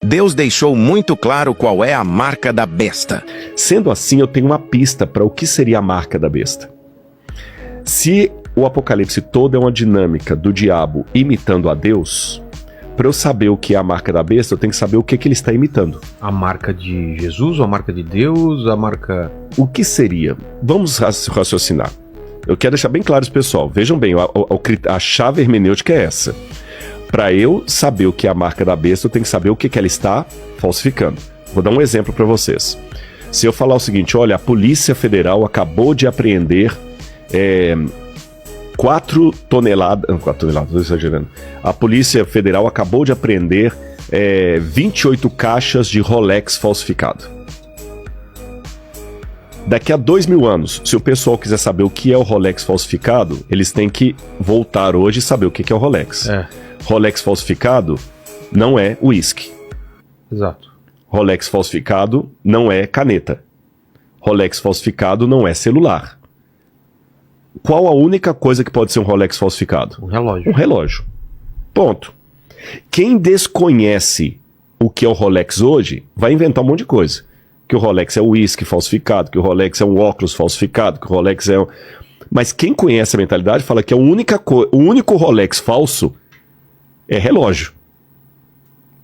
Deus deixou muito claro qual é a marca da besta. Sendo assim, eu tenho uma pista para o que seria a marca da besta. Se o Apocalipse todo é uma dinâmica do diabo imitando a Deus, para eu saber o que é a marca da besta, eu tenho que saber o que ele está imitando. A marca de Jesus, ou a marca de Deus, a marca... O que seria? Vamos raciocinar. Eu quero deixar bem claro isso, pessoal. Vejam bem, a chave hermenêutica é essa. Para eu saber o que é a marca da besta, eu tenho que saber o que ela está falsificando. Vou dar um exemplo para vocês. Se eu falar o seguinte, olha, a Polícia Federal acabou de apreender 4 toneladas, estou exagerando. A Polícia Federal acabou de apreender 28 caixas de Rolex falsificado. Daqui a 2000 anos, se o pessoal quiser saber o que é o Rolex falsificado, eles têm que voltar hoje e saber o que é o Rolex. Rolex falsificado não é uísque. Exato. Rolex falsificado não é caneta. Rolex falsificado não é celular. Qual a única coisa que pode ser um Rolex falsificado? Um relógio. Um relógio. Ponto. Quem desconhece o que é o Rolex hoje, vai inventar um monte de coisa. Que o Rolex é uísque falsificado, que o Rolex é um óculos falsificado, que o Rolex é... Mas quem conhece a mentalidade fala que o único Rolex falso é relógio.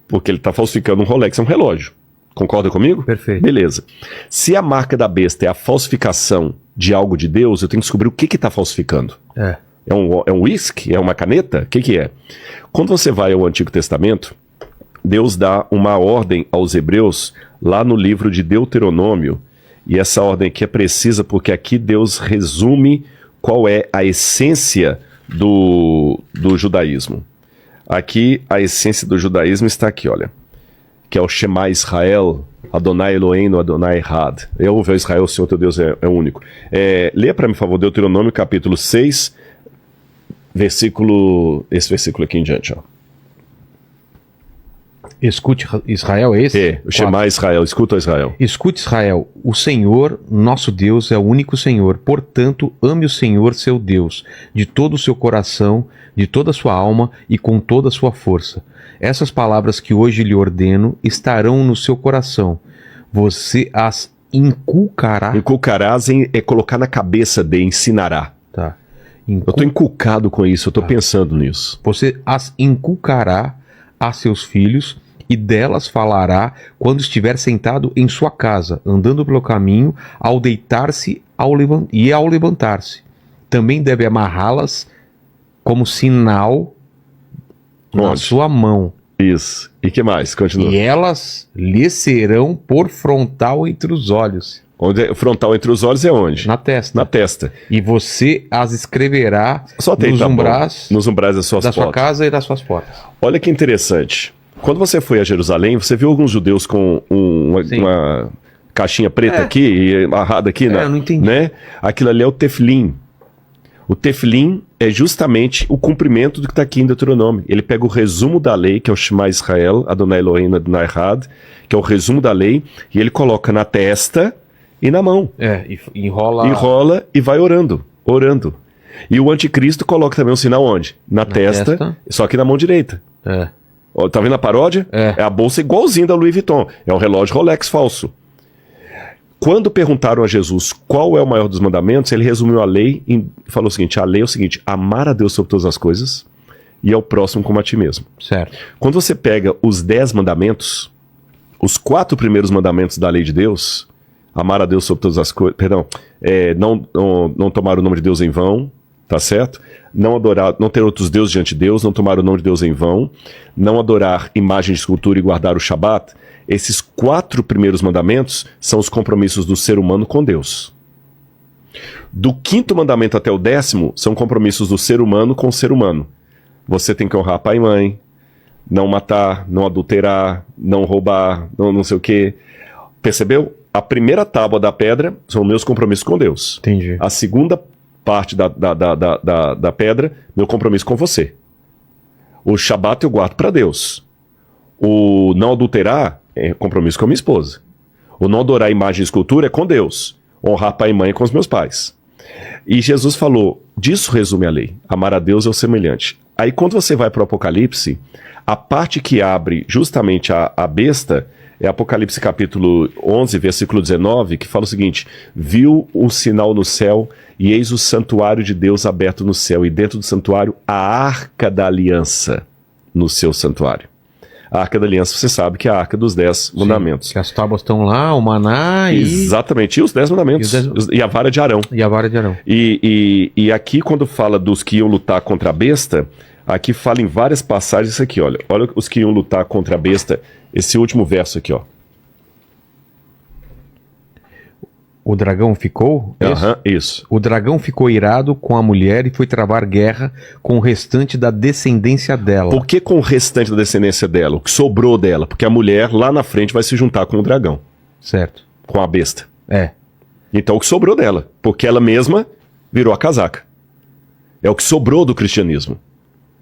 Porque ele está falsificando um Rolex, é um relógio. Concorda comigo? Perfeito. Beleza. Se a marca da besta é a falsificação de algo de Deus, eu tenho que descobrir o que está falsificando. É um uísque? É uma caneta? O que é? Quando você vai ao Antigo Testamento, Deus dá uma ordem aos hebreus lá no livro de Deuteronômio, e essa ordem aqui é precisa porque aqui Deus resume qual é a essência do judaísmo. Aqui a essência do judaísmo está aqui, olha, que é o Shema Israel, Adonai Eloheinu, Adonai Echad. Eu ouvi Israel, o Senhor teu Deus é único. Lê para mim, por favor, Deuteronômio capítulo 6, esse versículo aqui em diante, ó. Escute Israel, é esse? O Shema Israel, escuta Israel. Escute Israel, o Senhor, nosso Deus, é o único Senhor. Portanto, ame o Senhor, seu Deus, de todo o seu coração, de toda a sua alma e com toda a sua força. Essas palavras que hoje lhe ordeno estarão no seu coração. Você as inculcará. Inculcarás é colocar na cabeça de ensinará. Tá. Eu estou inculcado com isso, eu estou pensando nisso. Você as inculcará a seus filhos e delas falará quando estiver sentado em sua casa, andando pelo caminho, ao deitar-se e ao levantar-se. Também deve amarrá-las como sinal na sua mão. Isso. E que mais? Continua. E elas lhe serão por frontal entre os olhos. Onde frontal entre os olhos é onde? Na testa. Na testa. E você as escreverá nos umbrais da sua casa e das suas portas. Olha que interessante. Quando você foi a Jerusalém, você viu alguns judeus com uma caixinha preta aqui e amarrada aqui, né? Eu não entendi. Né? Aquilo ali é o tefilim. O tefilim é justamente o cumprimento do que está aqui em Deuteronômio. Ele pega o resumo da lei, que é o Shema Israel, Adonai Eloheinu, Adonai Echad, que é o resumo da lei, e ele coloca na testa e na mão. Enrola e vai orando. E o anticristo coloca também um sinal onde? Na testa, só que na mão direita. Tá vendo a paródia? É a bolsa igualzinha da Louis Vuitton. É um relógio Rolex falso. Quando perguntaram a Jesus qual é o maior dos mandamentos, ele resumiu a lei e falou o seguinte: a lei é o seguinte, amar a Deus sobre todas as coisas e ao próximo como a ti mesmo. Certo. Quando você pega os 10 mandamentos, os 4 primeiros mandamentos da lei de Deus, amar a Deus sobre todas as coisas, não tomar o nome de Deus em vão, tá certo? Não adorar, não ter outros deuses diante de Deus, não tomar o nome de Deus em vão, não adorar imagem de escultura e guardar o Shabat. Esses 4 primeiros mandamentos são os compromissos do ser humano com Deus. Do 5º mandamento até o 10º são compromissos do ser humano com o ser humano. Você tem que honrar pai e mãe, não matar, não adulterar, não roubar, não sei o quê. Percebeu? A primeira tábua da pedra são meus compromissos com Deus. Entendi. A segunda parte da pedra, meu compromisso com você. O Shabat eu guardo para Deus. O não adulterar é compromisso com a minha esposa. O não adorar imagem e escultura é com Deus. Honrar pai e mãe é com os meus pais. E Jesus falou, disso resume a lei. Amar a Deus é o semelhante. Aí quando você vai para o Apocalipse, a parte que abre justamente a besta é Apocalipse capítulo 11, versículo 19, que fala o seguinte: viu um sinal no céu e eis o santuário de Deus aberto no céu, e dentro do santuário a arca da aliança no seu santuário. A arca da aliança, você sabe que é a arca dos 10 mandamentos. Que as tábuas estão lá, o maná e... Exatamente, e os 10 mandamentos, e a vara de Arão. E a vara de Arão. E aqui, quando fala dos que iam lutar contra a besta, aqui fala em várias passagens isso aqui, olha os que iam lutar contra a besta, esse último verso aqui, ó. O dragão ficou? Isso. O dragão ficou irado com a mulher e foi travar guerra com o restante da descendência dela. Por que com o restante da descendência dela? O que sobrou dela? Porque a mulher lá na frente vai se juntar com o dragão. Certo. Com a besta. É. Então o que sobrou dela? Porque ela mesma virou a casaca. É o que sobrou do cristianismo.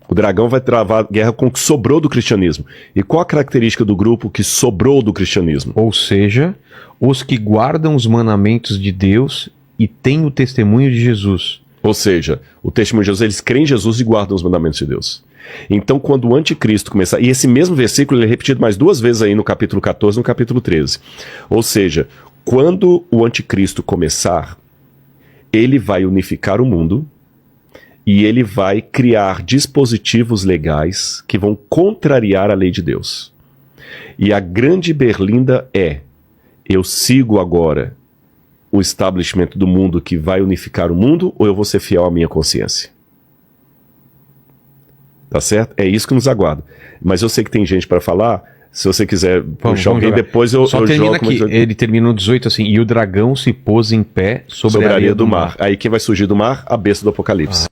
O dragão vai travar guerra com o que sobrou do cristianismo. E qual a característica do grupo que sobrou do cristianismo? Ou seja, os que guardam os mandamentos de Deus e têm o testemunho de Jesus. Ou seja, o testemunho de Jesus, eles creem em Jesus e guardam os mandamentos de Deus. Então, quando o anticristo começar... E esse mesmo versículo ele é repetido mais 2 vezes aí no capítulo 14 e no capítulo 13. Ou seja, quando o anticristo começar, ele vai unificar o mundo e ele vai criar dispositivos legais que vão contrariar a lei de Deus. E a grande berlinda é: eu sigo agora o establishment do mundo que vai unificar o mundo, ou eu vou ser fiel à minha consciência? Tá certo? É isso que nos aguarda. Mas eu sei que tem gente para falar. Se você quiser puxar alguém, jogar. Depois eu termina jogo. aqui. Ele termina no 18 assim: e o dragão se pôs em pé sobre a sobre a areia do mar. Aí quem vai surgir do mar? A besta do Apocalipse.